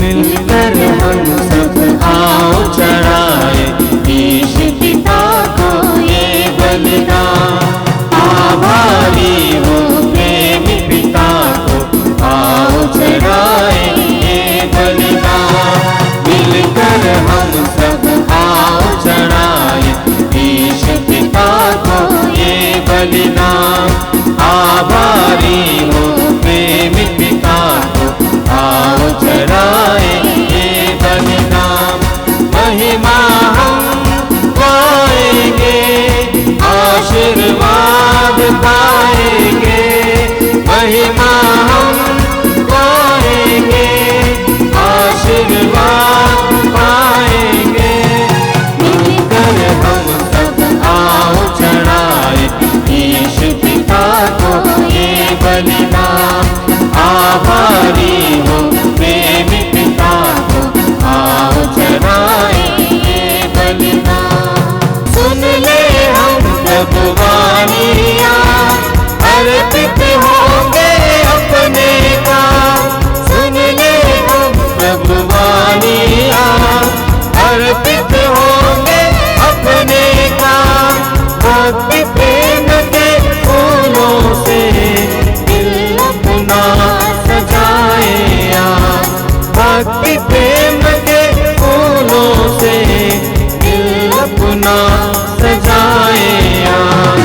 मिलकर हम सब आओ चढ़ाए ईश पिता को ये बलिदान। आभारी हो प्रेमी पिता को आओ चढ़ाए ये बलिदान। मिलकर हम सब आओ चढ़ाए ईश पिता को ये बलिदान। आभारी हो प्रेमी पिता को आओ चढ़ाए ये बलिदान। महिमा हम गाएंगे, आशीर्वाद पाएंगे। महिमा हम गाएंगे, आशीर्वाद पाएंगे। मिलकर हम सब आओ चढ़ाए ईश पिता को ये बलिदान। आभारी हो प्रेमी पिता को आओ चढ़ाए ये बलिदान। सुन ले हम प्रभु वाणियाँ, अर्पित होंगे अपने काम। सुन ले हम प्रभु वाणियाँ, अर्पित होंगे अपने काम। भक्ति प्रेम के फूलों से दिल अपना सजाए आज। भक्ति प्रेम के फूलों से दिल अपना सजाए आज।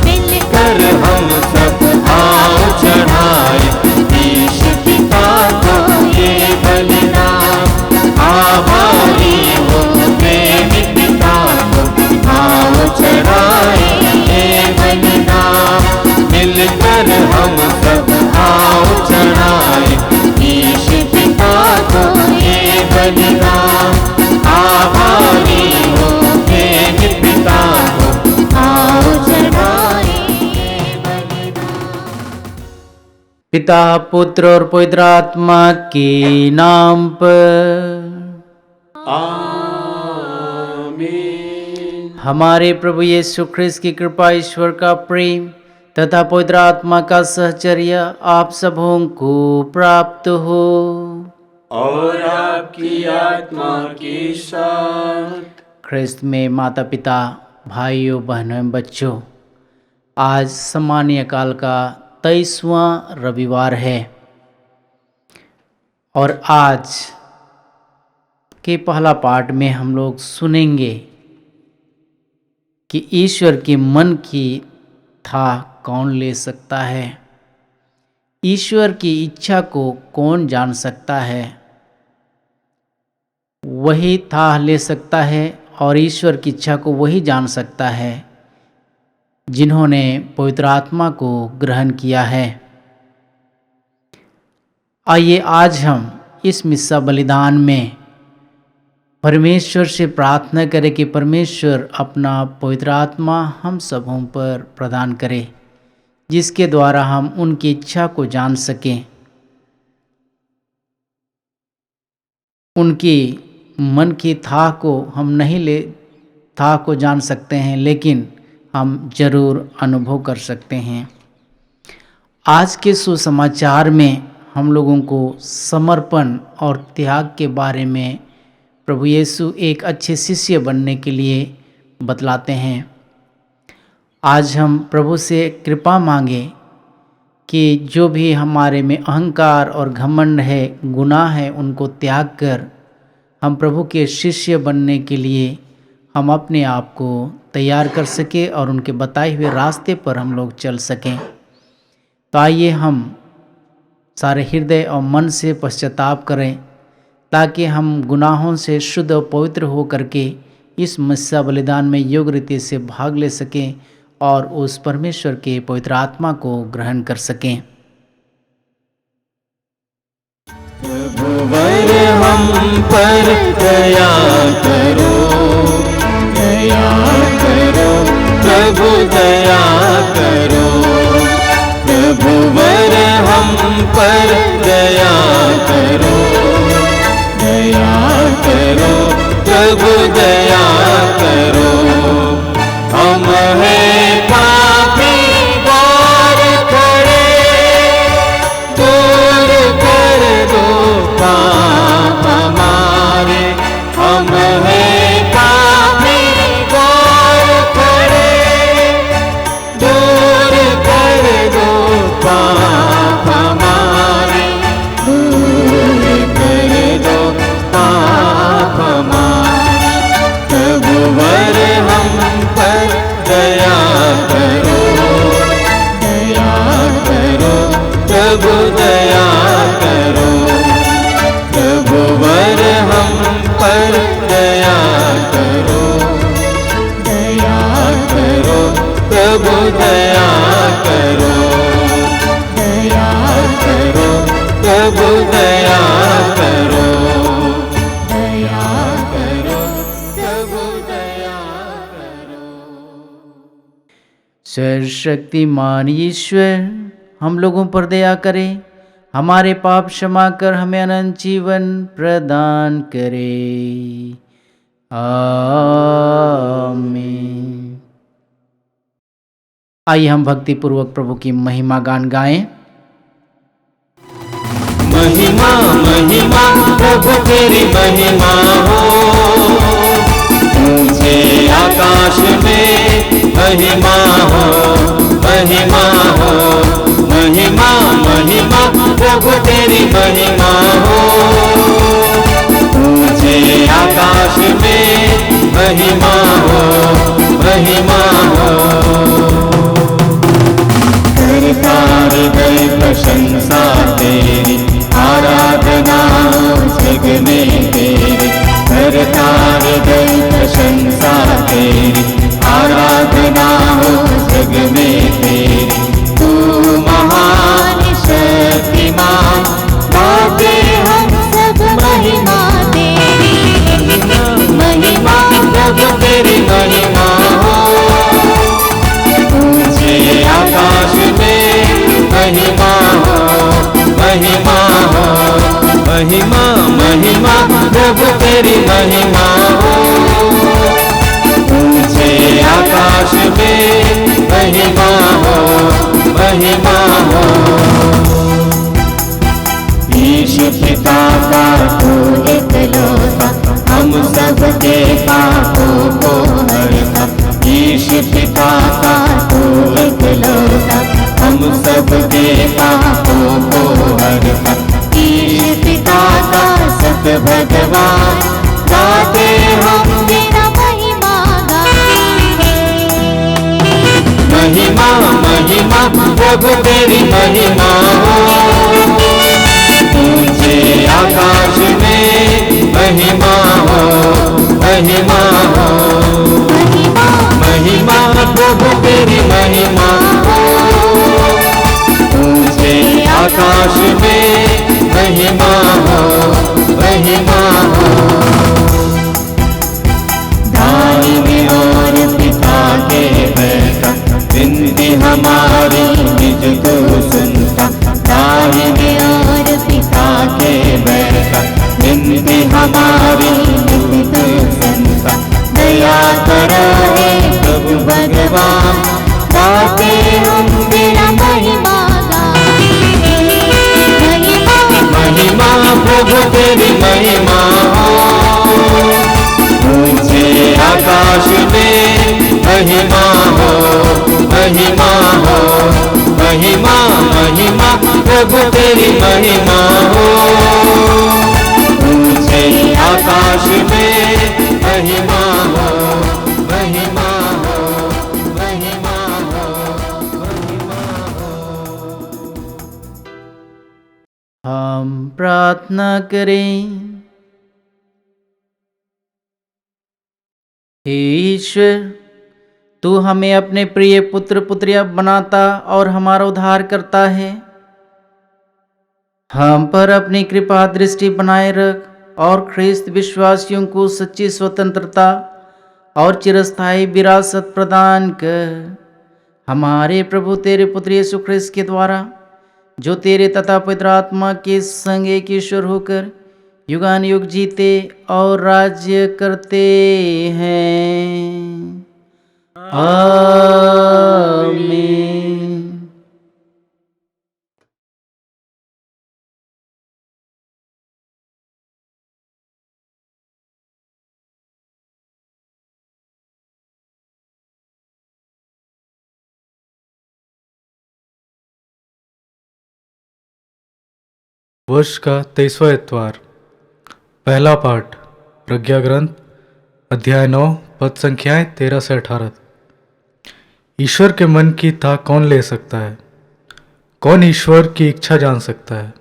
मिलकर हम सब आओ चढ़ाए ईश पिता को ये बलिदान। आभारी हो प्रेमी पिता को आओ चढ़ाए ये बलिदान। मिलकर हम सब आओ चढ़ाए ईश पिता को ये बलिदान। आभारी हो प्रेमी पिता को आओ चढ़ाए ये बलिदान। पिता पुत्र और पवित्र आत्मा के नाम पर आमीन। हमारे प्रभु यीशु ख्रिस्त की कृपा, ईश्वर का प्रेम तथा पवित्र आत्मा का सहचर्य आप सबों को प्राप्त हो। और आपकी आत्मा के साथ। ख्रिस्त में माता पिता, भाइयों बहनों एवं बच्चों, आज सामान्य काल का 23वां रविवार है और आज के पहला पाठ में हम लोग सुनेंगे कि ईश्वर के मन की था कौन ले सकता है। ईश्वर की इच्छा को कौन जान सकता है। वही था ले सकता है और ईश्वर की इच्छा को वही जान सकता है जिन्होंने पवित्र आत्मा को ग्रहण किया है। आइए आज हम इस मिस्सा बलिदान में परमेश्वर से प्रार्थना करें कि परमेश्वर अपना पवित्र आत्मा हम सबों पर प्रदान करे, जिसके द्वारा हम उनकी इच्छा को जान सकें, उनकी मन की था को हम नहीं ले था को जान सकते हैं, लेकिन हम जरूर अनुभव कर सकते हैं। आज के सुसमाचार में हम लोगों को समर्पण और त्याग के बारे में प्रभु यीशु एक अच्छे शिष्य बनने के लिए बतलाते हैं। आज हम प्रभु से कृपा मांगे कि जो भी हमारे में अहंकार और घमंड है, गुनाह है, उनको त्याग कर हम प्रभु के शिष्य बनने के लिए हम अपने आप को तैयार कर सकें और उनके बताए हुए रास्ते पर हम लोग चल सकें। तो आइए हम सारे हृदय और मन से पश्चाताप करें ताकि हम गुनाहों से शुद्ध और पवित्र हो करके इस मिस्सा बलिदान में योग्य रीति से भाग ले सकें और उस परमेश्वर के पवित्र आत्मा को ग्रहण कर सकें। प्रभुवर हम पर दया करो, दया करो, प्रभु दया करो। प्रभुवर हम पर दया करो, दया करो, प्रभु दया करो। हम हैं पापी द्वार खड़े, दूर कर दो पाप सर्वशक्तिमान ईश्वर हम लोगों पर दया करे, हमारे पाप क्षमा कर हमें अनंत जीवन प्रदान करे। आमीन। आइए हम भक्ति पूर्वक प्रभु की महिमा गान गाएं। महिमा महिमा प्रभु तेरी महिमा हो, ऊंचे आकाश में महिमा हो, महिमा हो, महिमा महिमा प्रभु तेरी महिमा हो, ऊंचे आकाश में महिमा हो, महिमा हो। करता हृदय प्रशंसा तेरी, आराधना जग में तेरी, करता हृदय प्रशंसा तेरी, आराधना हो जग में तेरी। तू महान शक्तिमान, गाते हम सब महिमा तेरी, महिमा प्रभु तेरी महिमा हो, ऊंचे आकाश में महिमा हो, महिमा हो, महिमा महिमा प्रभु तेरी महिमा हो, ऊंचे आकाश में महिमा हो, महिमा हो। ईश पिता का तू एकलौता, हम सबके पापों को हरता। ईश पिता का तू एकलौता, हम सबके पापों को हरता। ईश पिता का सत भगवान, गाते हम तेरा महिमा गाते। महिमा महिमा प्रभु तेरी महिमा हो, ऊंचे आकाश में महिमा हो, महिमा हो, महिमा प्रभु तेरी महिमा हो, ऊंचे आकाश में महिमा हो, महिमा हो। दाहिने और पिता के बैठा, विनती हमारी निज को सुनता। दाहिने और पिता के बैठा, विनती हमारी निज को सुनता। दया करो हे प्रभु भगवान, गाते हम तेरा महिमा गाते। महिमा प्रभु तेरी महिमा हो, ऊंचे आकाश में महिमा हो, महिमा हो, महिमा महिमा प्रभु तेरी महिमा हो, ऊंचे आकाश में महिमा हो, महिमा हो, महिमा हो, महिमा हो। हम प्रार्थना करें। हे ईश्वर, तू हमें अपने प्रिय पुत्र पुत्रियां बनाता और हमारा उद्धार करता है। हम पर अपनी कृपा दृष्टि बनाए रख और ख्रिस्त विश्वासियों को सच्ची स्वतंत्रता और चिरस्थायी विरासत प्रदान कर। हमारे प्रभु तेरे पुत्र यीशु ख्रिस्त के द्वारा, जो तेरे तथा पवित्र आत्मा के संग एक ईश्वर होकर युगान युग जीते और राज्य करते हैं। आमीन। वर्ष का 23वां इतवार। पहला पाठ प्रज्ञा ग्रंथ अध्याय 9 पद संख्याएं 13 से 18। ईश्वर के मन की था कौन ले सकता है? कौन ईश्वर की इच्छा जान सकता है?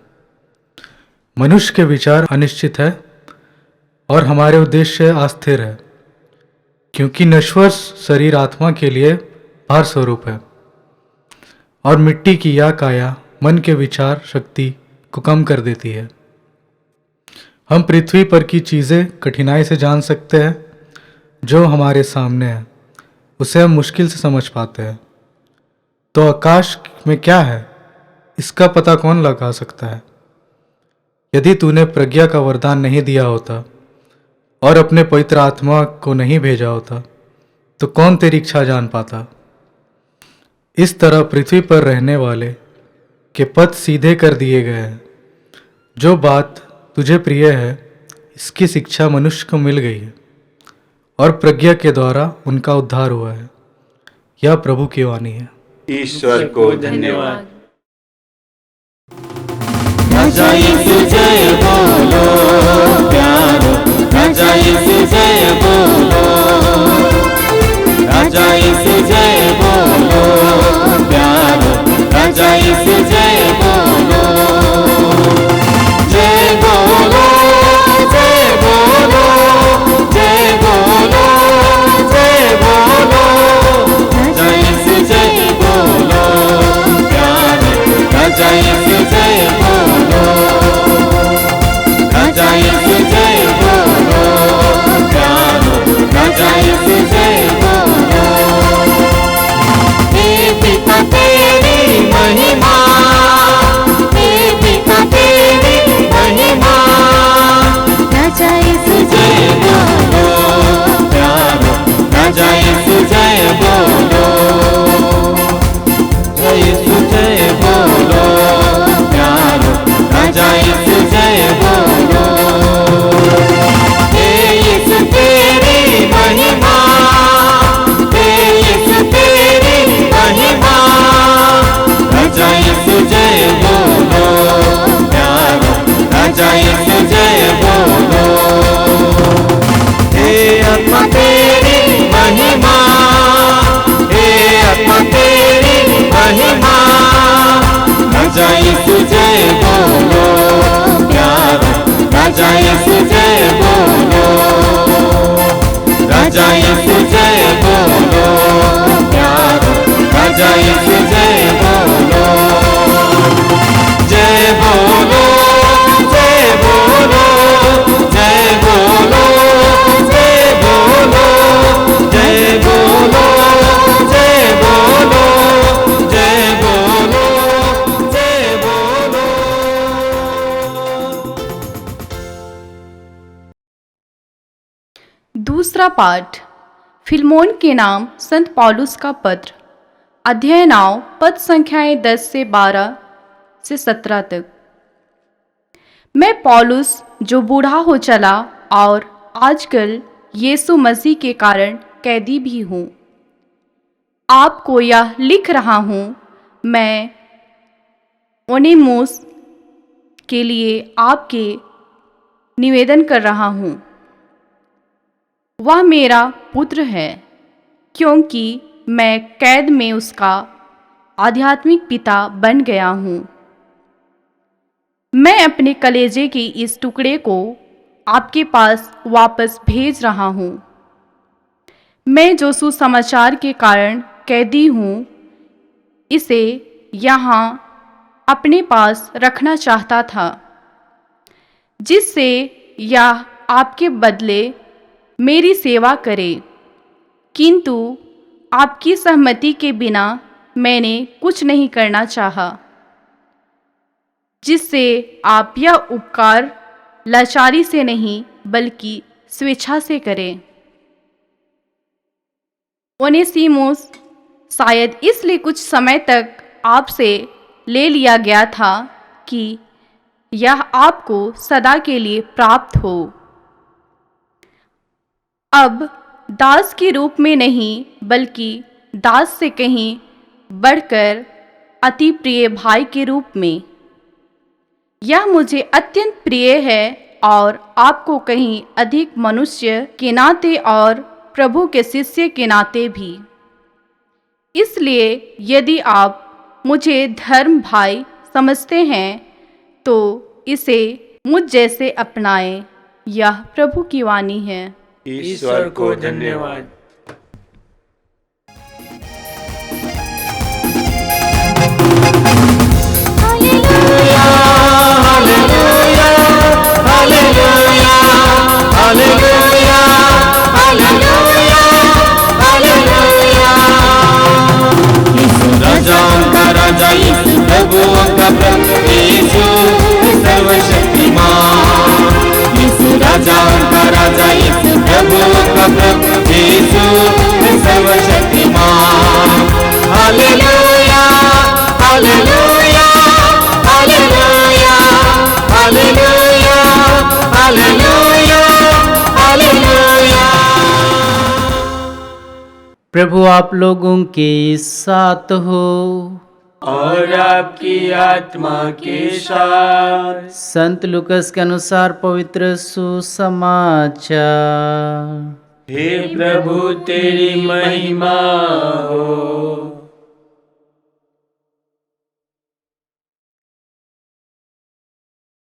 मनुष्य के विचार अनिश्चित है और हमारे उद्देश्य अस्थिर है, क्योंकि नश्वर शरीर आत्मा के लिए भार स्वरूप है और मिट्टी की यह काया मन के विचार शक्ति को कम कर देती है। हम पृथ्वी पर की चीज़ें कठिनाई से जान सकते हैं, जो हमारे सामने है उसे हम मुश्किल से समझ पाते हैं। तो आकाश में क्या है, इसका पता कौन लगा सकता है? यदि तूने प्रज्ञा का वरदान नहीं दिया होता और अपने पवित्र आत्मा को नहीं भेजा होता तो कौन तेरी इच्छा जान पाता? इस तरह पृथ्वी पर रहने वाले के पथ सीधे कर दिए गए हैं। जो बात तुझे प्रिय है, इसकी शिक्षा मनुष्य को मिल गई है और प्रज्ञा के द्वारा उनका उद्धार हुआ है। यह प्रभु की वाणी है। ईश्वर को धन्यवाद। राजा यीशु जय बोलो प्यारो, राजा यीशु जय बोलो, राजा यीशु जय बोलो प्यारो, राजा यीशु जय बोलो, जय बोलो, जय बोलो, जय बोलो, जय बोलो, राजा यीशु जय बोलो प्यारो, राजा यीशु जय बोलो, राजा यीशु जय बोलो प्यारो, राजा यीशु जय बोलो। हे पिता तेरी महिमा, हे पिता तेरी महिमा, राजा यीशु जय बोलो प्यारो, राजा यीशु जय बोलो, यीशु जय बोलो प्यारो, राजा यीशु जय बोलो। हे यीशु तेरी महिमा, हे यीशु तेरी महिमा, राजा यीशु जय बोलो प्यारो, राजा यीशु जय बोलो। हे आत्मा तेरी महिमा, हे आत्मा तेरी महिमा, राजा यीशु जय बोलो प्यारो, राजा यीशु जय बोलो, राजा यीशु जय बोलो प्यारो, राजा यीशु जय बोलो, जय बोलो, जय बोलो, जय बोलो, जय बोलो, जय बोलो, जय बोलो, जय बोलो, जय बोलो। दूसरा पाठ फिलमोन के नाम संत पौलुस का पत्र, अध्याय 9 पद संख्याएं 10 से 12 से 17 तक। मैं पौलुस जो बूढ़ा हो चला और आजकल यीशु मसीह के कारण कैदी भी हूँ, आपको यह लिख रहा हूँ। मैं ओनेमुस के लिए आपके निवेदन कर रहा हूँ। वह मेरा पुत्र है, क्योंकि मैं कैद में उसका आध्यात्मिक पिता बन गया हूँ। मैं अपने कलेजे के इस टुकड़े को आपके पास वापस भेज रहा हूँ। मैं जो सुसमाचार के कारण कैदी हूँ, इसे यहाँ अपने पास रखना चाहता था, जिससे यह आपके बदले मेरी सेवा करे, किंतु आपकी सहमति के बिना मैंने कुछ नहीं करना चाहा, जिससे आप यह उपकार लाचारी से नहीं बल्कि स्वेच्छा से करें। ओनेसिमुस शायद इसलिए कुछ समय तक आपसे ले लिया गया था कि यह आपको सदा के लिए प्राप्त हो। अब दास के रूप में नहीं बल्कि दास से कहीं बढ़कर अति प्रिय भाई के रूप में। यह मुझे अत्यंत प्रिय है और आपको कहीं अधिक मनुष्य के नाते और प्रभु के शिष्य के नाते भी। इसलिए यदि आप मुझे धर्म भाई समझते हैं तो इसे मुझ जैसे अपनाएं। यह प्रभु की वाणी है। ईश्वर को धन्यवाद। Hallelujah hallelujah hallelujah hallelujah hallelujah hallelujah. यीशु राजा प्रभु आप लोगों के साथ हो। और आपकी आत्मा के साथ। संत लूकस के अनुसार पवित्र सुसमाचार। हे प्रभु तेरी महिमा हो।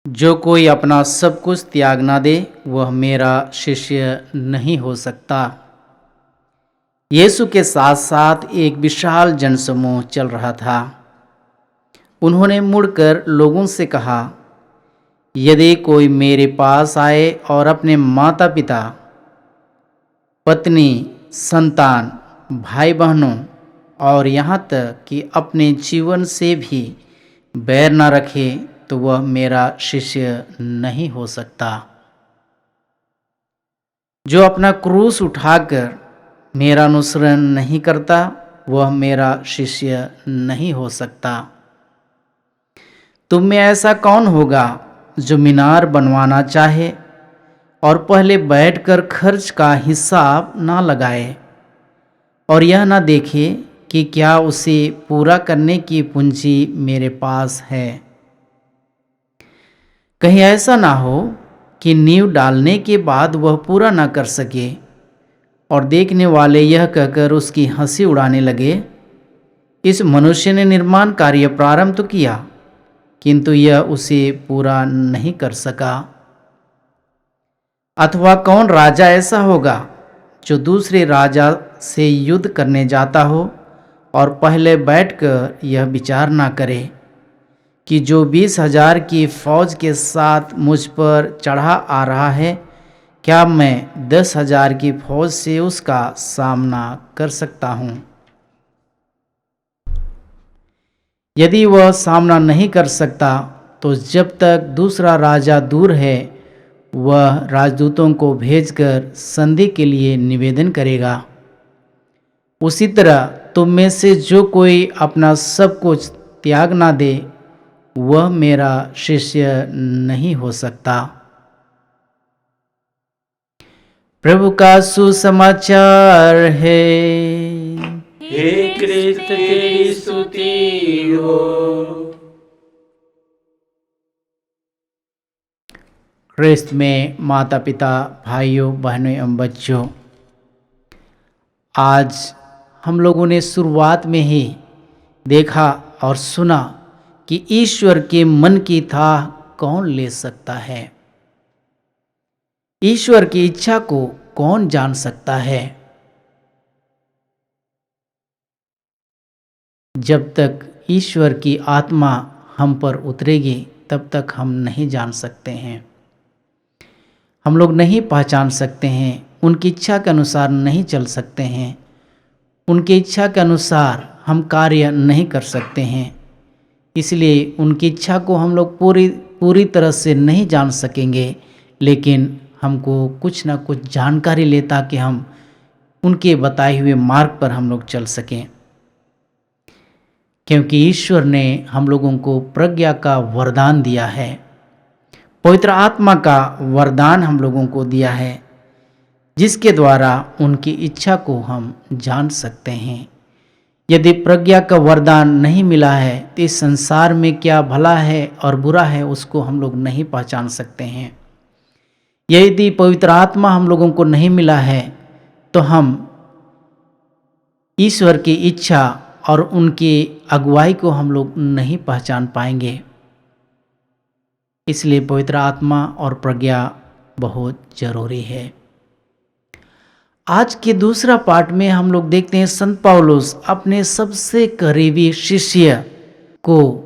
जो कोई अपना सब कुछ त्याग ना दे वह मेरा शिष्य नहीं हो सकता। यीशु के साथ साथ एक विशाल जनसमूह चल रहा था। उन्होंने मुड़कर लोगों से कहा, यदि कोई मेरे पास आए और अपने माता पिता, पत्नी, संतान, भाई बहनों और यहाँ तक कि अपने जीवन से भी बैर न रखे तो वह मेरा शिष्य नहीं हो सकता। जो अपना क्रूस उठाकर मेरा अनुसरण नहीं करता वह मेरा शिष्य नहीं हो सकता। तुम में ऐसा कौन होगा जो मीनार बनवाना चाहे और पहले बैठकर खर्च का हिसाब ना लगाए और यह ना देखे कि क्या उसे पूरा करने की पूंजी मेरे पास है। कहीं ऐसा ना हो कि नींव डालने के बाद वह पूरा ना कर सके और देखने वाले यह कहकर उसकी हंसी उड़ाने लगे, इस मनुष्य ने निर्माण कार्य प्रारंभ तो किया किंतु यह उसे पूरा नहीं कर सका। अथवा कौन राजा ऐसा होगा जो दूसरे राजा से युद्ध करने जाता हो और पहले बैठकर यह विचार ना करे कि जो 20,000 की फौज के साथ मुझ पर चढ़ा आ रहा है, क्या मैं 10,000 की फौज से उसका सामना कर सकता हूँ। यदि वह सामना नहीं कर सकता तो जब तक दूसरा राजा दूर है वह राजदूतों को भेजकर संधि के लिए निवेदन करेगा। उसी तरह तुम में से जो कोई अपना सब कुछ त्याग ना दे वह मेरा शिष्य नहीं हो सकता। प्रभु का सुसमाचार है। हे कृष्ण तेरी स्तुति हो। ख्रिस्त में माता पिता, भाइयों बहनों एवं बच्चों, आज हम लोगों ने शुरुआत में ही देखा और सुना कि ईश्वर के मन की था कौन ले सकता है। ईश्वर की इच्छा को कौन जान सकता है। जब तक ईश्वर की आत्मा हम पर उतरेगी तब तक हम नहीं जान सकते हैं। हम लोग नहीं पहचान सकते हैं, उनकी इच्छा के अनुसार नहीं चल सकते हैं, उनकी इच्छा के अनुसार हम कार्य नहीं कर सकते हैं। इसलिए उनकी इच्छा को हम लोग पूरी तरह से नहीं जान सकेंगे, लेकिन हमको कुछ ना कुछ जानकारी ले ताकि हम उनके बताए हुए मार्ग पर हम लोग चल सकें। क्योंकि ईश्वर ने हम लोगों को प्रज्ञा का वरदान दिया है, पवित्र आत्मा का वरदान हम लोगों को दिया है, जिसके द्वारा उनकी इच्छा को हम जान सकते हैं। यदि प्रज्ञा का वरदान नहीं मिला है तो इस संसार में क्या भला है और बुरा है उसको हम लोग नहीं पहचान सकते हैं। यदि पवित्र आत्मा हम लोगों को नहीं मिला है तो हम ईश्वर की इच्छा और उनकी अगुवाई को हम लोग नहीं पहचान पाएंगे। इसलिए पवित्र आत्मा और प्रज्ञा बहुत जरूरी है। आज के दूसरा पार्ट में हम लोग देखते हैं संत पौलुस अपने सबसे करीबी शिष्य को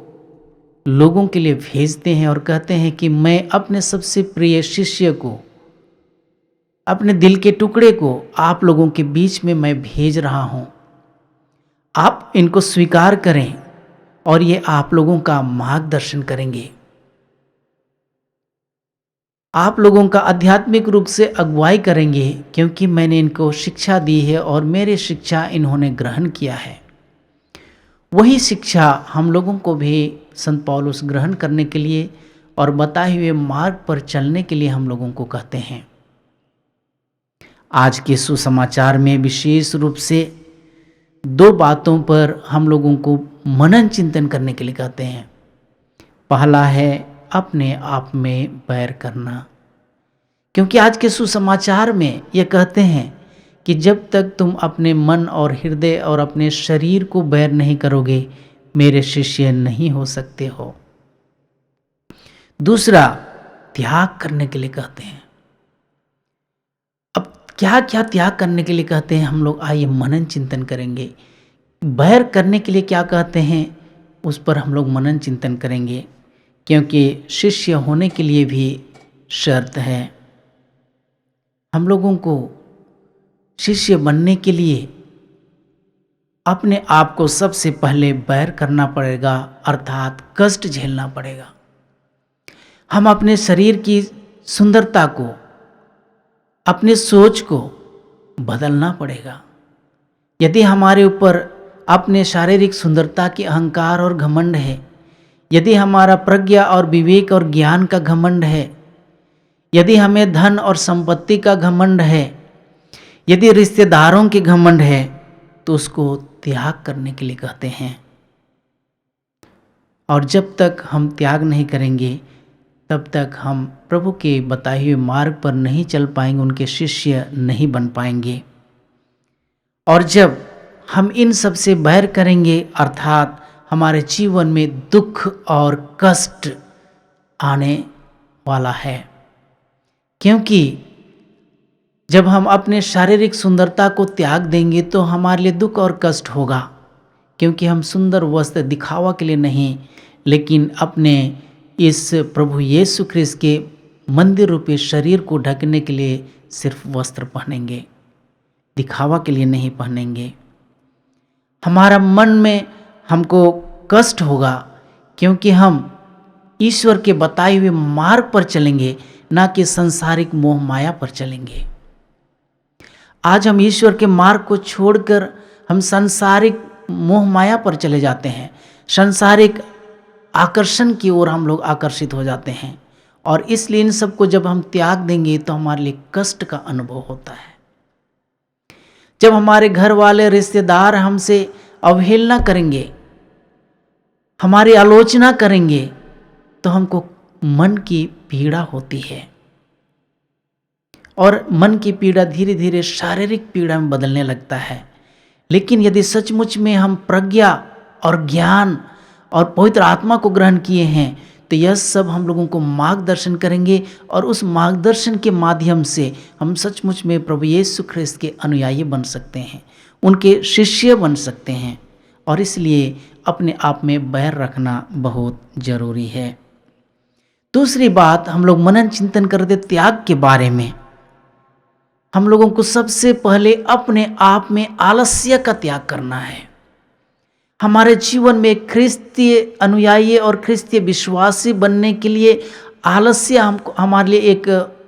लोगों के लिए भेजते हैं और कहते हैं कि मैं अपने सबसे प्रिय शिष्य को, अपने दिल के टुकड़े को आप लोगों के बीच में मैं भेज रहा हूं। आप इनको स्वीकार करें और ये आप लोगों का मार्गदर्शन करेंगे, आप लोगों का आध्यात्मिक रूप से अगुवाई करेंगे, क्योंकि मैंने इनको शिक्षा दी है और मेरी शिक्षा इन्होंने ग्रहण किया है। वही शिक्षा हम लोगों को भी संत पौलुस ग्रहण करने के लिए और बताए हुए मार्ग पर चलने के लिए हम लोगों को कहते हैं। आज के सुसमाचार में विशेष रूप से दो बातों पर हम लोगों को मनन चिंतन करने के लिए कहते हैं। पहला है अपने आप में बैर करना, क्योंकि आज के सुसमाचार में ये कहते हैं कि जब तक तुम अपने मन और हृदय और अपने शरीर को बैर नहीं करोगे, मेरे शिष्य नहीं हो सकते हो। दूसरा, त्याग करने के लिए कहते हैं। अब क्या क्या त्याग करने के लिए कहते हैं, हम लोग आइए मनन चिंतन करेंगे। बैर करने के लिए क्या कहते हैं, उस पर हम लोग मनन चिंतन करेंगे, क्योंकि शिष्य होने के लिए भी शर्त है। हम लोगों को शिष्य बनने के लिए अपने आप को सबसे पहले बैर करना पड़ेगा, अर्थात कष्ट झेलना पड़ेगा। हम अपने शरीर की सुंदरता को, अपने सोच को बदलना पड़ेगा। यदि हमारे ऊपर अपने शारीरिक सुंदरता की अहंकार और घमंड है, यदि हमारा प्रज्ञा और विवेक और ज्ञान का घमंड है, यदि हमें धन और संपत्ति का घमंड है, यदि रिश्तेदारों के घमंड है, तो उसको त्याग करने के लिए कहते हैं। और जब तक हम त्याग नहीं करेंगे, तब तक हम प्रभु के बताए हुए मार्ग पर नहीं चल पाएंगे, उनके शिष्य नहीं बन पाएंगे। और जब हम इन सब से बैर करेंगे, अर्थात हमारे जीवन में दुख और कष्ट आने वाला है, क्योंकि जब हम अपने शारीरिक सुंदरता को त्याग देंगे तो हमारे लिए दुख और कष्ट होगा, क्योंकि हम सुंदर वस्त्र दिखावा के लिए नहीं, लेकिन अपने इस प्रभु यीशु ख्रिस्त के मंदिर रूपी शरीर को ढकने के लिए सिर्फ वस्त्र पहनेंगे, दिखावा के लिए नहीं पहनेंगे। हमारा मन में हमको कष्ट होगा, क्योंकि हम ईश्वर के बताए हुए मार्ग पर चलेंगे, ना कि संसारिक मोह माया पर चलेंगे। आज हम ईश्वर के मार्ग को छोड़कर हम सांसारिक मोह माया पर चले जाते हैं, सांसारिक आकर्षण की ओर हम लोग आकर्षित हो जाते हैं, और इसलिए इन सब को जब हम त्याग देंगे तो हमारे लिए कष्ट का अनुभव होता है। जब हमारे घर वाले रिश्तेदार हमसे अवहेलना करेंगे, हमारी आलोचना करेंगे, तो हमको मन की पीड़ा होती है, और मन की पीड़ा धीरे धीरे शारीरिक पीड़ा में बदलने लगता है। लेकिन यदि सचमुच में हम प्रज्ञा और ज्ञान और पवित्र आत्मा को ग्रहण किए हैं, तो यह सब हम लोगों को मार्गदर्शन करेंगे, और उस मार्गदर्शन के माध्यम से हम सचमुच में प्रभु यीशु ख्रिस्त के अनुयायी बन सकते हैं, उनके शिष्य बन सकते हैं। और इसलिए अपने आप में बैर रखना बहुत जरूरी है। दूसरी बात, हम लोग मनन चिंतन करते त्याग के बारे में। हम लोगों को सबसे पहले अपने आप में आलस्य का त्याग करना है। हमारे जीवन में ख्रिस्तीय अनुयायी और ख्रिस्तीय विश्वासी बनने के लिए आलस्य हमारे लिए एक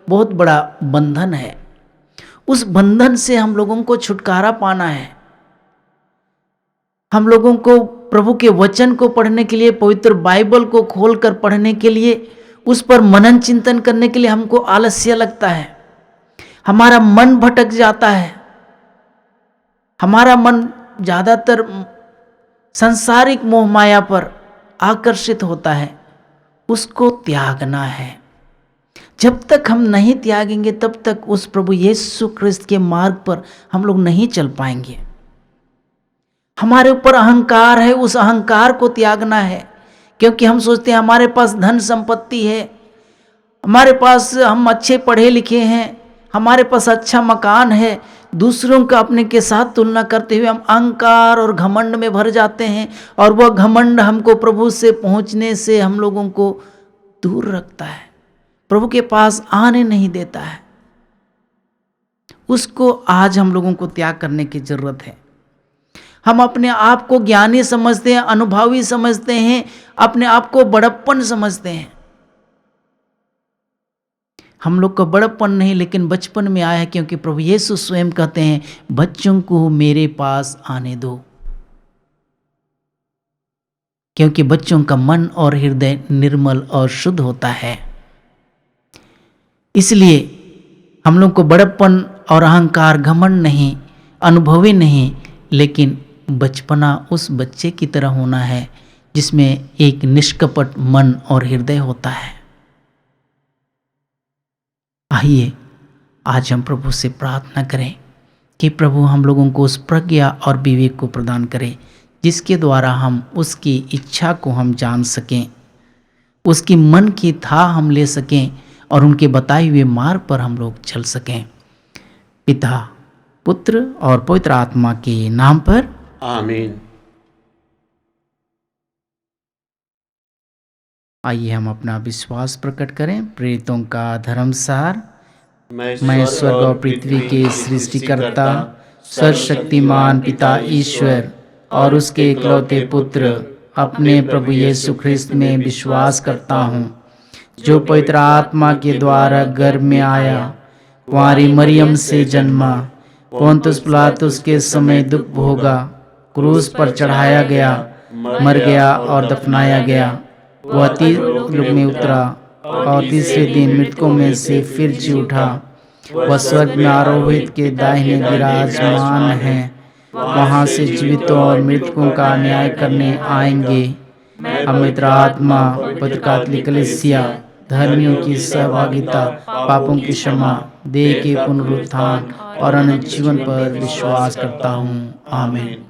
बहुत बड़ा बंधन है। उस बंधन से हम लोगों को छुटकारा पाना है। हम लोगों को प्रभु के वचन को पढ़ने के लिए, पवित्र बाइबल को खोलकर पढ़ने के लिए, उस पर मनन चिंतन करने के लिए हमको आलस्य लगता है। हमारा मन भटक जाता है, हमारा मन ज़्यादातर संसारिक मोह माया पर आकर्षित होता है। उसको त्यागना है। जब तक हम नहीं त्यागेंगे, तब तक उस प्रभु यीशु ख्रिस्त के मार्ग पर हम लोग नहीं चल पाएंगे। हमारे ऊपर अहंकार है, उस अहंकार को त्यागना है, क्योंकि हम सोचते हैं हमारे पास धन संपत्ति है, हमारे पास हम अच्छे पढ़े लिखे हैं, हमारे पास अच्छा मकान है। दूसरों का अपने के साथ तुलना करते हुए हम अहंकार और घमंड में भर जाते हैं, और वह घमंड हमको प्रभु से पहुंचने से हम लोगों को दूर रखता है, प्रभु के पास आने नहीं देता है। उसको आज हम लोगों को त्याग करने की जरूरत है। हम अपने आप को ज्ञानी समझते हैं, अनुभवी समझते हैं, अपने आप को बड़प्पन समझते हैं। हम लोग का बड़प्पन नहीं, लेकिन बचपन में आया है, क्योंकि प्रभु यीशु स्वयं कहते हैं, बच्चों को मेरे पास आने दो, क्योंकि बच्चों का मन और हृदय निर्मल और शुद्ध होता है। इसलिए हम लोग को बड़प्पन और अहंकार, घमंड नहीं, अनुभवी नहीं, लेकिन बचपना उस बच्चे की तरह होना है जिसमें एक निष्कपट मन और हृदय होता है। आइए आज हम प्रभु से प्रार्थना करें कि प्रभु हम लोगों को उस प्रज्ञा और विवेक को प्रदान करे जिसके द्वारा हम उसकी इच्छा को हम जान सकें, उसकी मन की था हम ले सकें और उनके बताए हुए मार्ग पर हम लोग चल सकें। पिता, पुत्र और पवित्र आत्मा के नाम पर आमीन। आइए हम अपना विश्वास प्रकट करें। प्रेरितों का धर्मसार। मैं स्वर्ग और पृथ्वी के सृष्टिकर्ता सर्वशक्तिमान पिता ईश्वर और उसके इकलौते पुत्र अपने प्रभु यीशु ख्रिस्त में विश्वास करता हूँ, जो पवित्र आत्मा के द्वारा गर्भ में आया, कुंवारी मरियम से जन्मा, पोंतुस पिलातुस के समय दुख भोगा, क्रूस पर चढ़ाया गया, मर गया और दफनाया गया। वह तीर में उतरा और तीसरे दिन मृतकों में से फिर जी उठा। वह स्वर्ग में आरोहित के दाहिने विराजमान है, वहां से जीवितों और मृतकों का न्याय करने आएंगे। पवित्र आत्मा, पवित्र कैथोलिक कलीसिया, धर्मियों की सहभागिता, पापों की क्षमा, देह के पुनरुत्थान और अनंत जीवन पर विश्वास करता हूँ। आमीन।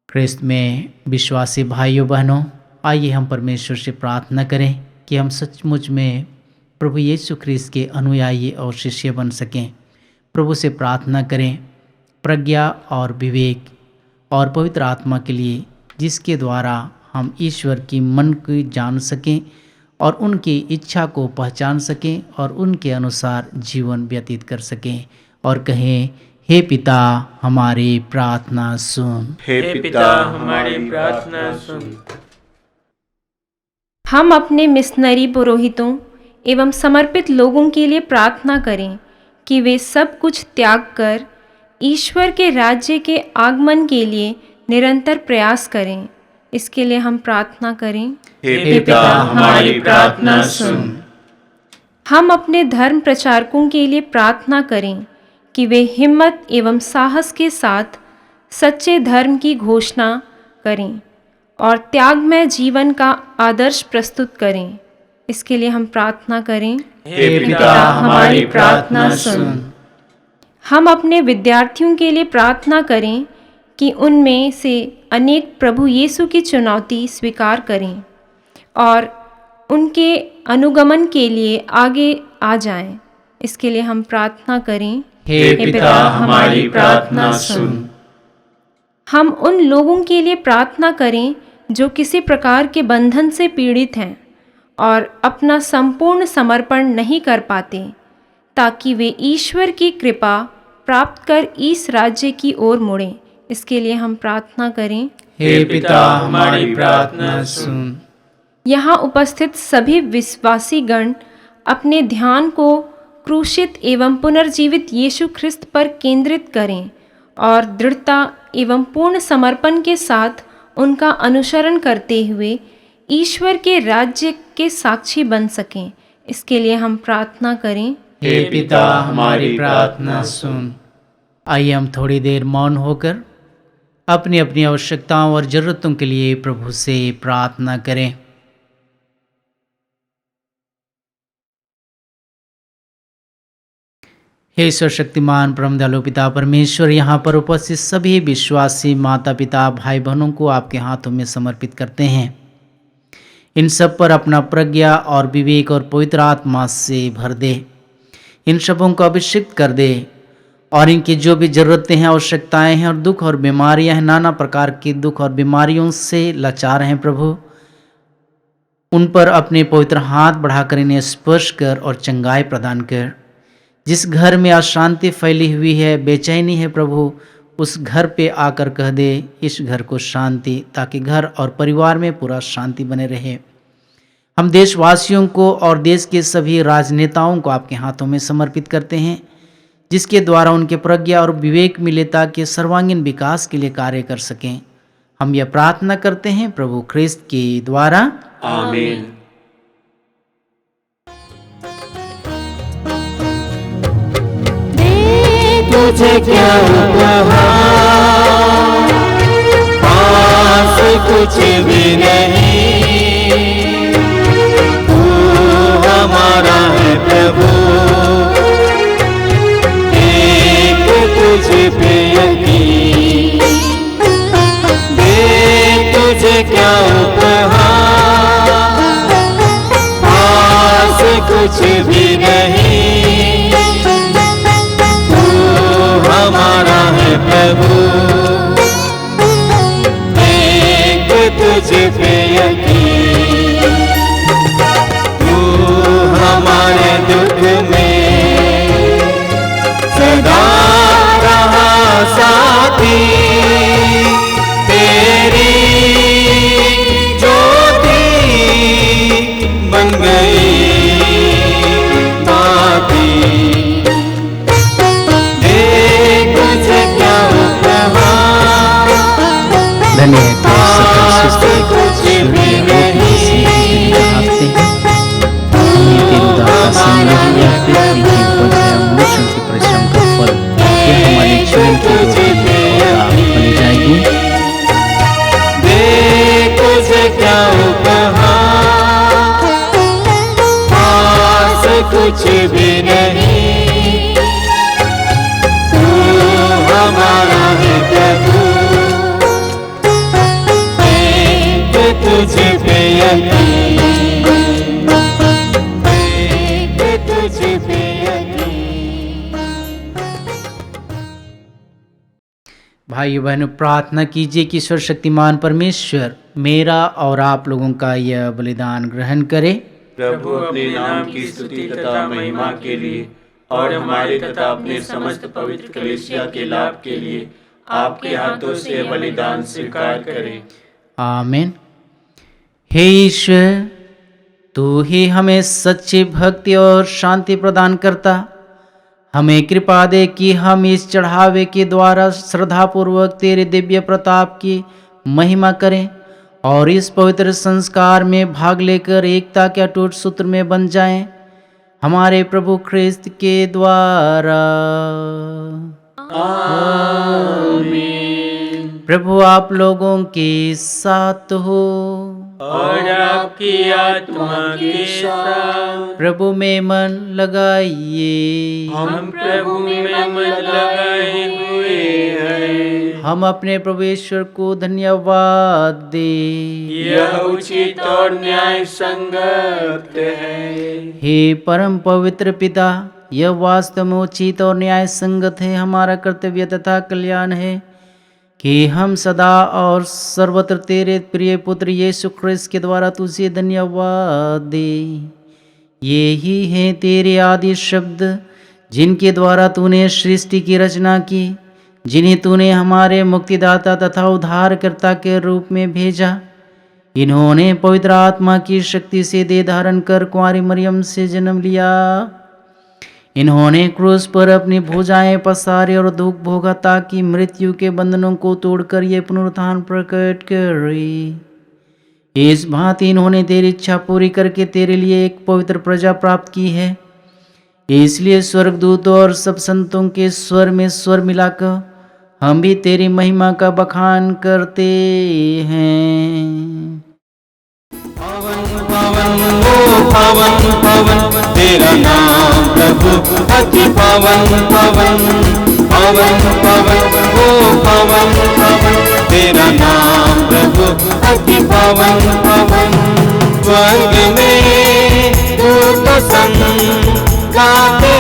ख्रिस्त में विश्वासी भाइयों बहनों, आइए हम परमेश्वर से प्रार्थना करें कि हम सचमुच में प्रभु यीशु ख्रिस्त के अनुयायी और शिष्य बन सकें। प्रभु से प्रार्थना करें प्रज्ञा और विवेक और पवित्र आत्मा के लिए, जिसके द्वारा हम ईश्वर की मन को जान सकें और उनकी इच्छा को पहचान सकें और उनके अनुसार जीवन व्यतीत कर सकें। और कहें, हे पिता हमारी प्रार्थना सुन। हे पिता हमारी प्रार्थना सुन। हम अपने मिशनरी पुरोहितों एवं समर्पित लोगों के लिए प्रार्थना करें कि वे सब कुछ त्याग कर ईश्वर के राज्य के आगमन के लिए निरंतर प्रयास करें। इसके लिए हम प्रार्थना करें, हे पिता हमारी प्रार्थना सुन। हम अपने धर्म प्रचारकों के लिए प्रार्थना करें कि वे हिम्मत एवं साहस के साथ सच्चे धर्म की घोषणा करें और त्यागमय जीवन का आदर्श प्रस्तुत करें। इसके लिए हम प्रार्थना करें, हे पिता हमारी प्रार्थना सुन। हम अपने विद्यार्थियों के लिए प्रार्थना करें कि उनमें से अनेक प्रभु यीशु की चुनौती स्वीकार करें और उनके अनुगमन के लिए आगे आ जाएं। इसके लिए हम प्रार्थना करें, हे पिता हमारी प्रार्थना सुन। हम उन लोगों के लिए प्रार्थना करें जो किसी प्रकार के बंधन से पीड़ित हैं और अपना संपूर्ण समर्पण नहीं कर पाते, ताकि वे ईश्वर की कृपा प्राप्त कर इस राज्य की ओर मुड़ें। इसके लिए हम प्रार्थना करें, हे पिता हमारी प्रार्थना सुन। यहाँ उपस्थित सभी विश्वासी गण अपने ध्यान को क्रूशित एवं पुनर्जीवित यीशु ख्रिस्त पर केंद्रित करें और दृढ़ता एवं पूर्ण समर्पण के साथ उनका अनुसरण करते हुए ईश्वर के राज्य के साक्षी बन सकें। इसके लिए हम प्रार्थना करें, हे पिता हमारी प्रार्थना सुन। आइए हम थोड़ी देर मौन होकर अपनी अपनी आवश्यकताओं और ज़रूरतों के लिए प्रभु से प्रार्थना करें। हे सर्वशक्तिमान परम दयालु पिता परमेश्वर, यहाँ पर उपस्थित सभी विश्वासी माता पिता भाई बहनों को आपके हाथों में समर्पित करते हैं। इन सब पर अपना प्रज्ञा और विवेक और पवित्र आत्मा से भर दे। इन सबों को अभिषेक कर दे और इनकी जो भी ज़रूरतें हैं, आवश्यकताएं हैं और दुख और बीमारियां हैं, नाना प्रकार के दुख और बीमारियों से लाचार हैं प्रभु, उन पर अपने पवित्र हाथ बढ़ाकर इन्हें स्पर्श कर और चंगाई प्रदान कर। जिस घर में अशांति फैली हुई है, बेचैनी है प्रभु, उस घर पे आकर कह दे इस घर को शांति, ताकि घर और परिवार में पूरा शांति बने रहे। हम देशवासियों को और देश के सभी राजनेताओं को आपके हाथों में समर्पित करते हैं, जिसके द्वारा उनके प्रज्ञा और विवेक मिले ताकि सर्वांगीण विकास के लिए कार्य कर सकें। हम यह प्रार्थना करते हैं प्रभु ख्रिस्त के द्वारा, आमीन। तुझे क्या उपहार कुछ भी नहीं, तू हमारा है प्रभु। एक तुझ पे यकीन, दे तुझे क्या उपहार, पास कुछ भी नहीं, तू हमारा है प्रभु। एक तुझ पे यकीन, तू हमारे दुख में सदा रहा साथी, तेरी ज्योति बन गई बाती। देख तुझे क्या उपहार, धन्य है तेरे सकल सृष्टि कुछ भी नहीं, चढ़ाते हैं। हमें तेरी उदारता से मिली यह पृथ्वी की उपज है, मनुष्यों के परिश्रम का फल। यह हमारे जीवन की रोटी है और आप बन जाएगी। देख तुझे क्या उपहार, पास कुछ भी नहीं, तू हमारा है प्रभु। एक तुझ पे यकीन, एक तुझ पे यकीन। भाइयों बहनों, प्रार्थना कीजिए कि ईश्वर शक्तिमान परमेश्वर मेरा और आप लोगों का यह बलिदान ग्रहण करे। प्रभु अपने नाम की स्तुति तथा महिमा के लिए और हमारे तथा अपने समस्त पवित्र कलीसिया के लाभ के लिए आपके हाथों से बलिदान स्वीकार करें। आमीन। हे ईश्वर, तू ही हमें सच्ची भक्ति और शांति प्रदान करता। हमें कृपा दे कि हम इस चढ़ावे के द्वारा श्रद्धापूर्वक तेरे दिव्य प्रताप की महिमा करें और इस पवित्र संस्कार में भाग लेकर एकता के अटूट सूत्र में बन जाएं, हमारे प्रभु ख्रिस्त के द्वारा। प्रभु आप लोगों के साथ हो और आपकी आत्मा के साथ। प्रभु में मन लगाइए। हम प्रभु में मन लगाए हुए हैं। हम अपने प्रभु ईश्वर को धन्यवाद दें। यह उचित और न्याय संगत है। हे परम पवित्र पिता, यह वास्तव में उचित और न्याय संगत है, हमारा कर्तव्य तथा कल्याण है कि हम सदा और सर्वत्र तेरे प्रिय पुत्र यीशु ख्रिस्त के द्वारा तुझे धन्यवाद दें। ये ही हैं तेरे आदि शब्द जिनके द्वारा तूने सृष्टि की रचना की, जिन्हें तूने हमारे मुक्तिदाता तथा उद्धारकर्ता के रूप में भेजा। इन्होंने पवित्र आत्मा की शक्ति से देह धारण कर कुंवारी मरियम से जन्म लिया। इन्होंने क्रूस पर अपनी भुजाएं पसारे और दुख भोगा ताकि मृत्यु के बंधनों को तोड़कर ये पुनरुत्थान प्रकट करे। इस भांति इन्होंने तेरी इच्छा पूरी करके तेरे लिए एक पवित्र प्रजा प्राप्त की है। इसलिए स्वर्गदूतों और सब संतों के स्वर में स्वर मिलाकर हम भी तेरी महिमा का बखान करते हैं। पावन पावन ओ पावन पावन तेरा नाम प्रभु, अति पावन पावन पावन पावन ओ पावन पावन तेरा नाम प्रभु, अति पावन पावन। स्वर्ग में दूत संग गाते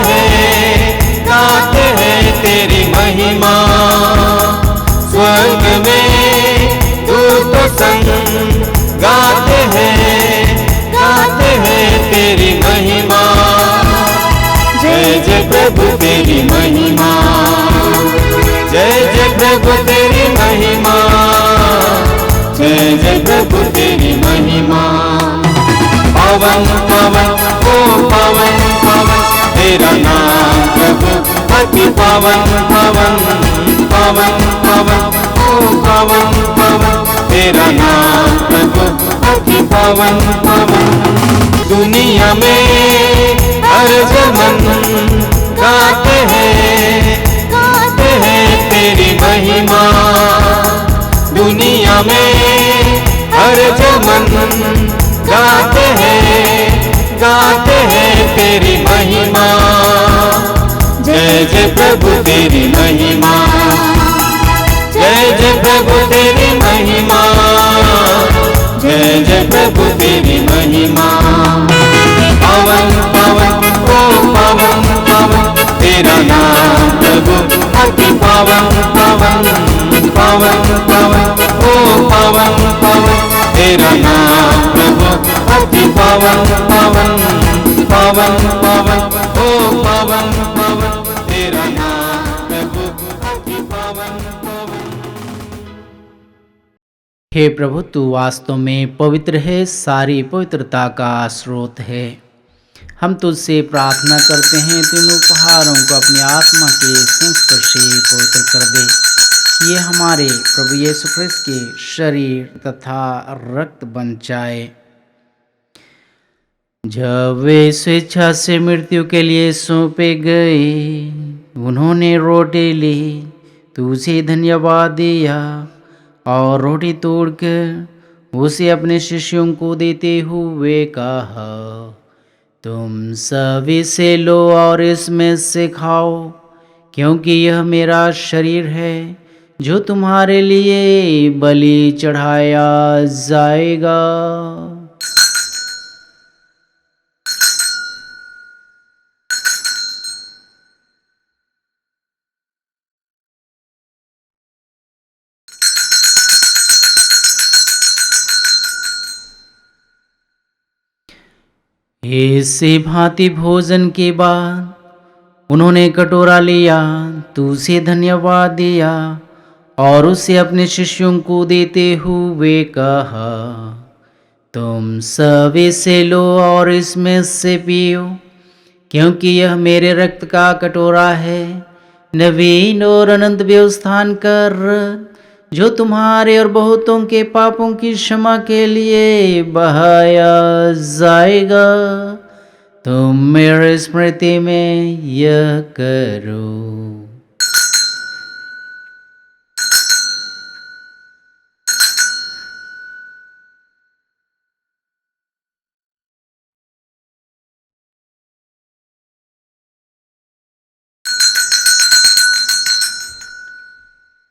हैं तेरी महिमा। स्वर्ग में दूत संग गाते हैं तेरी महिमा। जय जय प्रभु तेरी महिमा, जय जय प्रभु तेरी महिमा, जय जय प्रभु तेरी महिमा। पावन पावन ओ पावन पावन तेरा नाम प्रभु, अति पावन पावन पावन पावन ओ पावन पावन तेरा नाम प्रभु, अति पावन पावन। दुनिया में हर जमन गाते हैं तेरी महिमा। दुनिया में और जो मन गाते हैं तेरी महिमा। जय जय प्रभु तेरी महिमा, जय जय प्रभु तेरी महिमा, जय जय प्रभु तेरी महिमा। पावन पावन ओ पावन पावन तेरा नाम प्रभु, अति पावन पावन पावन पावन ओ पावन पावन तेरा नाम प्रभु, अति पावन पावन पावन पावन ओ पावन पावन तेरा नाम प्रभु, अति पावन पावन। हे प्रभु, तू वास्तव में पवित्र है, सारी पवित्रता का स्रोत है। हम तुझसे प्रार्थना करते हैं तू इन उपहारों को अपनी आत्मा के संस्पर्श से पवित्र कर दे, कि ये हमारे प्रभु यीशु ख्रिस्त के शरीर तथा रक्त बन जाए। जब वे स्वेच्छा से मृत्यु के लिए सौंपे गए, उन्होंने रोटी ली, तुझे धन्यवाद दिया और रोटी तोड़कर उसे अपने शिष्यों को देते हुए कहा, तुम सब इसे लो और इसमें से खाओ, क्योंकि यह मेरा शरीर है जो तुम्हारे लिए बलि चढ़ाया जाएगा। ऐसे भांति भोजन के बाद उन्होंने कटोरा लिया, तुझे धन्यवाद दिया और उसे अपने शिष्यों को देते हुए कहा, तुम सब इसे लो और इसमें से पियो, क्योंकि यह मेरे रक्त का कटोरा है, नवीन और अनंत व्यवस्थान कर, जो तुम्हारे और बहुतों के पापों की क्षमा के लिए बहाया जाएगा। तुम मेरे स्मृति में यह करो।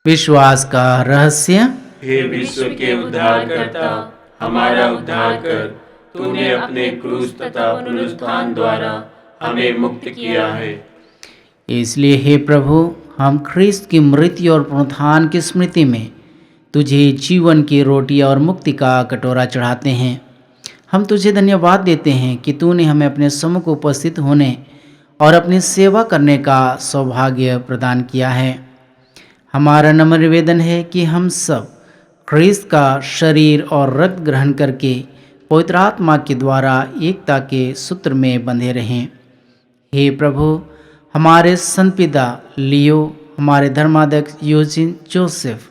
विश्वास का रहस्य। हे विश्व के उद्धारकर्ता, हमारा उद्धार कर। तूने अपने क्रूस तथा पुनरुत्थान द्वारा हमें मुक्त किया है। इसलिए हे प्रभु, हम ख्रिस्त की मृत्यु और पुनरुत्थान की स्मृति में तुझे जीवन की रोटी और मुक्ति का कटोरा चढ़ाते हैं। हम तुझे धन्यवाद देते हैं कि तूने हमें अपने सम्मुख उपस्थित होने और अपनी सेवा करने का सौभाग्य प्रदान किया है। हमारा नम्र निवेदन है कि हम सब ख्रिस्त का शरीर और रक्त ग्रहण करके पवित्र आत्मा के द्वारा एकता के सूत्र में बंधे रहें। हे प्रभु, हमारे संत पिता लियो, हमारे धर्माध्यक्ष यूजिन जोसेफ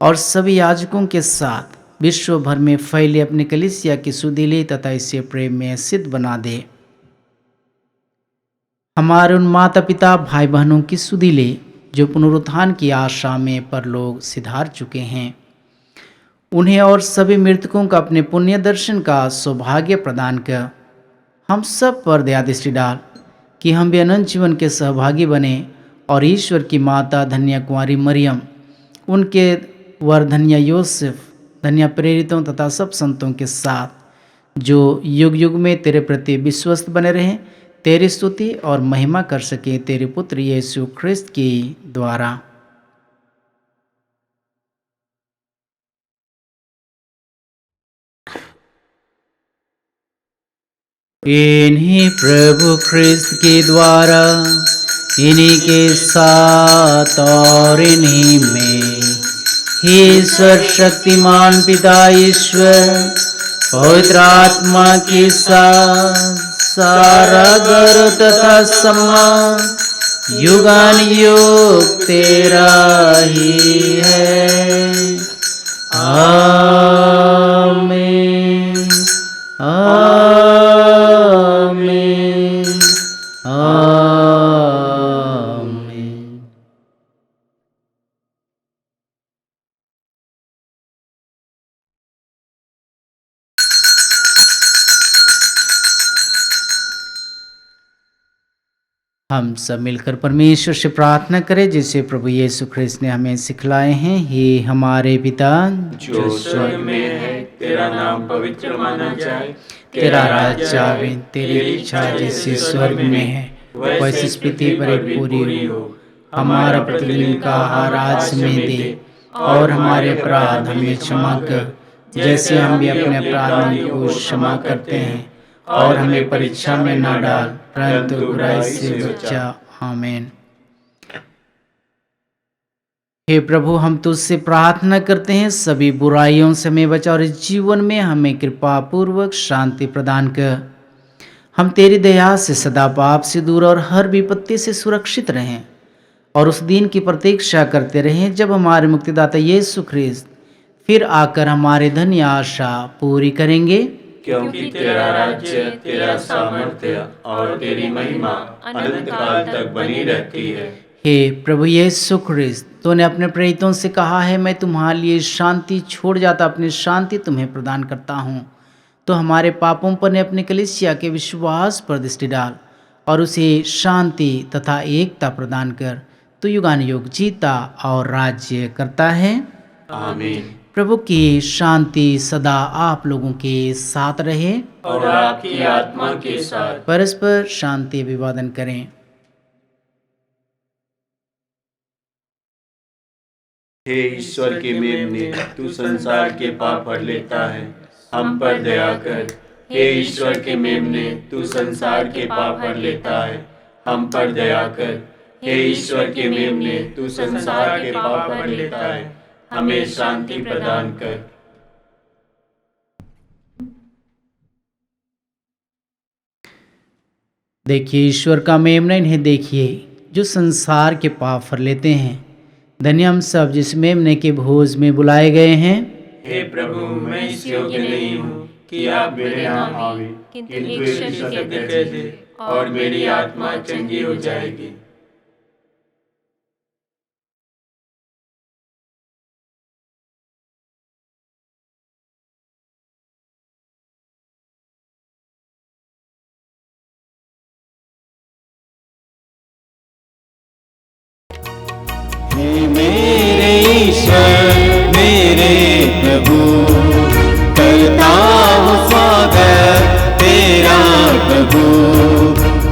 और सभी याजकों के साथ विश्व भर में फैले अपने कलीसिया की सुधि ले तथा इसे प्रेम में सिद्ध बना दे। हमारे उन माता पिता भाई बहनों की सुधि ले जो पुनरुत्थान की आशा में परलोक सिधार चुके हैं, उन्हें और सभी मृतकों का अपने पुण्य दर्शन का सौभाग्य प्रदान कर हम सब पर दया दृष्टि डाल, कि हम भी अनंत जीवन के सहभागी बने और ईश्वर की माता धन्य कुंवारी मरियम, उनके वर धन्य योसेफ, धन्य प्रेरितों तथा सब संतों के साथ जो युग युग में तेरे प्रति विश्वस्त बने रहें, तेरी स्तुति और महिमा कर सके तेरे पुत्र यीशु ख्रिस्त के द्वारा। इन्हीं प्रभु ख्रिस्त के द्वारा, इन्हीं के साथ और इन्हीं में हे ईश्वर शक्तिमान पिता ईश्वर पवित्र आत्मा के साथ सारा गर्व तथा सम्मान युगान युग तेरा ही है। आमीन। हम सब मिलकर परमेश्वर से प्रार्थना करें जिसे प्रभु यीशु ख्रिस्त ने हमें सिखलाए हैं। हे हमारे पिता जो स्वर्ग में है, तेरा नाम पवित्र माना जाए, तेरा राज्य आवे, तेरी इच्छा जैसे स्वर्ग में है वैसे इस पृथ्वी पर पूरी हो। हमारा प्रतिदिन का आहार आज हमें दे और हमारे अपराध हमें क्षमा कर जैसे हम भी अपने अपराधियों को क्षमा करते हैं, और हमें परीक्षा में न डाल परंतु बुराई से बचा। आमीन। हे प्रभु, हम तुझसे प्रार्थना करते हैं सभी बुराइयों से हमें बचा और इस जीवन में हमें कृपा पूर्वक शांति प्रदान कर। हम तेरी दया से सदा पाप से दूर और हर विपत्ति से सुरक्षित रहें और उस दिन की प्रतीक्षा करते रहें जब हमारे मुक्तिदाता यीशु ख्रिस्त फिर आकर हमारे धन या आशा पूरी करेंगे। क्योंकि तेरा राज्य, तेरा सामर्थ्य और तेरी महिमा अनंत काल तक बनी रहती है। हे प्रभु यीशु ख्रिस्त, तूने अपने प्रेरितों से कहा है, मैं तुम्हारे लिए शांति छोड़ जाता, अपनी शांति तुम्हें प्रदान करता हूँ। तो हमारे पापों पर ने अपने कलीसिया के विश्वास पर दृष्टि डाल और उसे शांति तथा एकता प्रदान कर। तो युगान युग जीता और राज्य करता है। आमीन। प्रभु की शांति सदा आप लोगों के साथ रहे और आपकी आत्मा के साथ। परस्पर शांति अभिवादन करें। हे ईश्वर के मेमने, तू संसार के पाप हर लेता है, हम पर दया कर। हे ईश्वर के मेमने, तू संसार के पाप हर लेता है, हम पर दया कर। हे ईश्वर के मेमने, तू संसार के पाप हर लेता है, हमें शांति प्रदान कर। देखिए ईश्वर का मेमना, इन्हें देखिए जो संसार के पाप हर लेते हैं। धन्य हम सब जिस मेमने के भोज में बुलाए गए हैं। हे प्रभु, मैं इस योग्य नहीं हूँ कि आप मेरे यहाँ आवे, किंतु एक शब्द कह दे और मेरी आत्मा चंगी हो जाएगी। मेरे ईश्वर मेरे प्रभु, करता हूँ स्वागत तेरा प्रभु।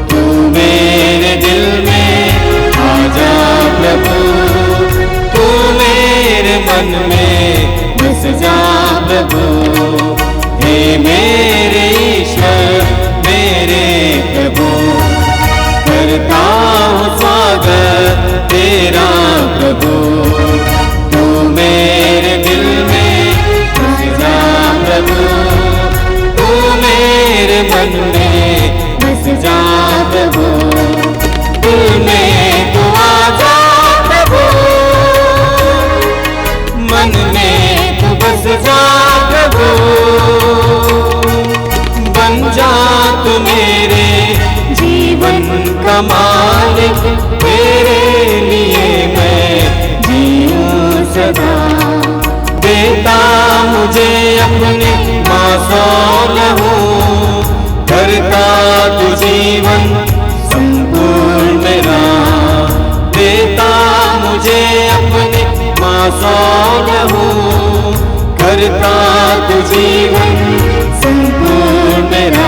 तू मेरे दिल में आजा प्रभु, तू मेरे मन में बस जा प्रभु। हे मेरे ईश्वर मेरे प्रभु, करता हूँ स्वागत तेरा प्रभु। तू मेरे दिल में बस जा प्रभु, तू मेरे मन में बस जा प्रभु। दिल में तू आजा प्रभु, मन में तू बस जा प्रभु। बन जा तू मेरे जीवन का मालिक, तेरे लिए मैं जीऊं सदा। देता मुझे अपने मासूल हूँ, करता तू जीवन संपूर्ण मेरा। देता मुझे अपने मासूल हूँ, करता तू जीवन संपूर्ण मेरा।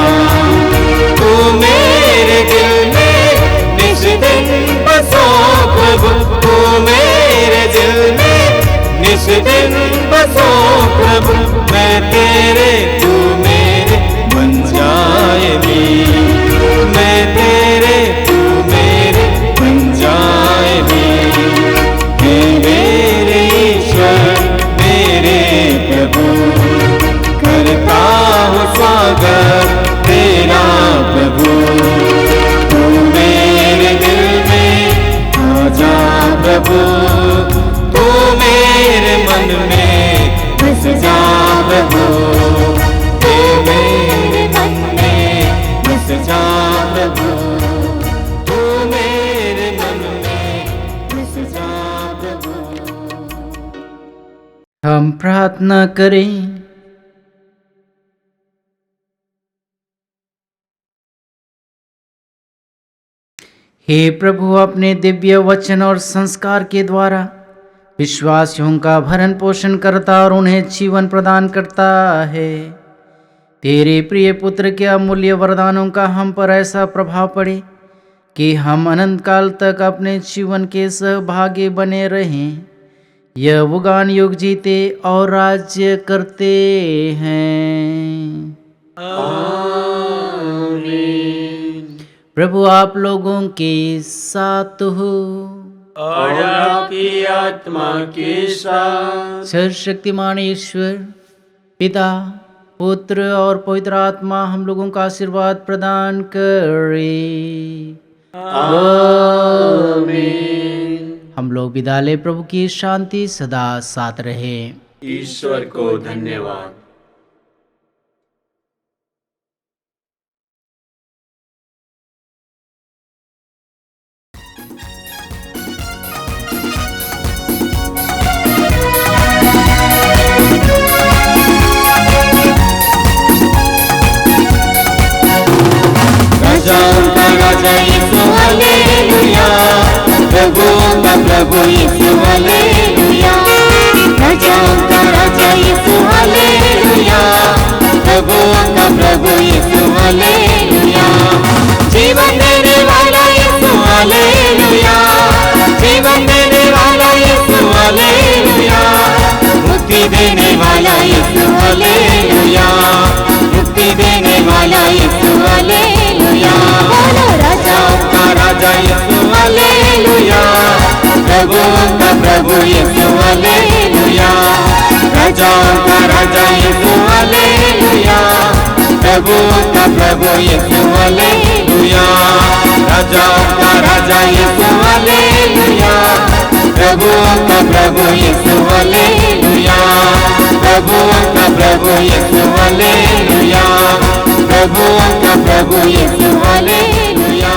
तू मेरे दिल में निज दिन बसो प्रभु, तू मेरे दिल में निज दिन बसो प्रभु। मैं तेरे, तू मेरे बन जाए भी, मैं तेरे, तू मेरे बन जाए भी। हे मेरे ईश्वर मेरे प्रभु, करता हूँ स्वागत तेरा प्रभु। तू मेरे दिल में आजा प्रभु, तू मेरे मन में बस जा प्रभु। तू मेरे मन में बस जा प्रभु, तू मेरे मन में बस जा प्रभु। हम प्रार्थना करें। हे प्रभु, अपने दिव्य वचन और संस्कार के द्वारा विश्वासियों का भरण पोषण करता और उन्हें जीवन प्रदान करता है। तेरे प्रिय पुत्र के अमूल्य वरदानों का हम पर ऐसा प्रभाव पड़े कि हम अनंत काल तक अपने जीवन के सहभागी बने रहें। यह युगान युग जीते और राज्य करते हैं। प्रभु आप लोगों के साथ हो और आपकी आत्मा के साथ। सर्वशक्तिमान ईश्वर पिता, पुत्र और पवित्र आत्मा हम लोगों का आशीर्वाद प्रदान करे। आमीन। हम लोग विदा ले। प्रभु की शांति सदा साथ रहे। ईश्वर को धन्यवाद। राजाओं का राजा यीशु हालेलुया, प्रभुओं का प्रभु यीशु हालेलुया। राजाओं का राजा यीशु हालेलुया, प्रभुओं का प्रभु यीशु हालेलुया। जीवन देने वाला यीशु हालेलुया, जीवन देने वाला यीशु हालेलुया। मुक्ति देने वाला यीशु हालेलुया, मुक्ति देने वाला यीशु हालेलुया। बोलो राजाओं का राजा यीशु हालेलुया, प्रभुओं का प्रभु यीशु हालेलुया। राजाओं का राजा यीशु हालेलुया, प्रभुओं का प्रभु यीशु हालेलुया। राजाओं का राजा यीशु हालेलुया, प्रभुओं का प्रभु यीशु हालेलुया। प्रभुओं का प्रभु यीशु हालेलुया, प्रभुओं का प्रभु यीशु हालेलुया।